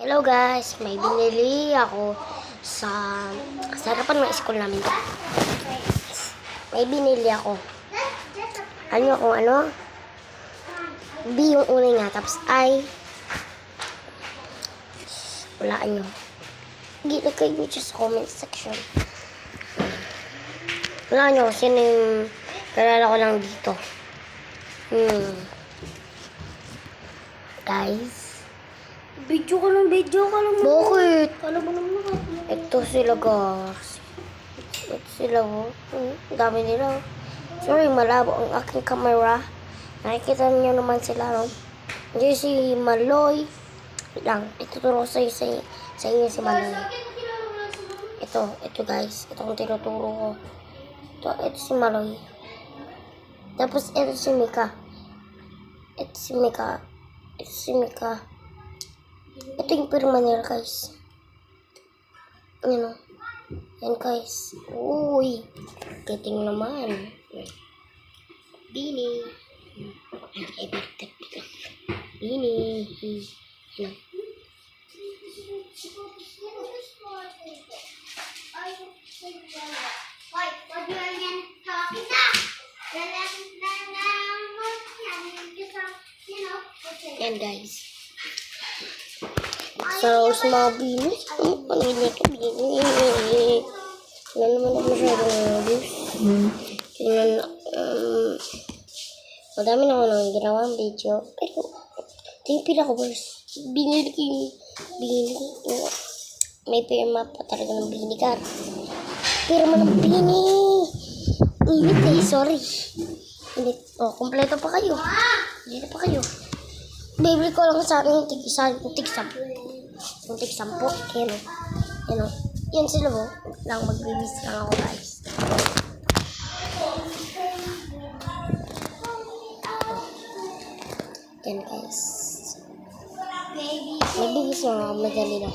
Hello guys, may binili ako sa harapan ng school namin. May binili ako. Ano kung ano? B yung una nga, tapos I. Walaan nyo. Gilagay kayo nyo sa comment section. Wala nyo, sino yung kalala ko lang dito. Guys. Video ka lang. Bakit? Alam mo naman. Ito sila guys. Ito sila oh. Dami nila. Sorry, malabo ang aking camera. Nakikita niyo naman sila no? Diyan si Maloy. Lang, ituturo ko sa inyo si Maloy. Ito guys. Ito kung tinuturo ko. Ito si Maloy. Tapos ito si Mika. Ito yung pirma nila guys. Yan o. Yan guys. Uy. Kiting naman. Bini. Bini. Yan. Yan guys. Sa mga bini. Ano yun ito? Bini. Wala naman ako masyadong nabis. Tingnan, madami na ako nang ginawang video. Pero, ito yung pinaka-worst. Binili ko yung bini. May pirma pa talaga ng bini ka. Pirma ng bini. Init eh, sorry. Init. Oh, kompleto pa kayo. Dito pa kayo. Bibili ko lang sa akin yung tig-sampo. Yung tig-sampo. Yan o. Yan o. Yan sila mo. Lang magbibis lang ako guys. Yan guys. Magbibis lang ako. Madali lang.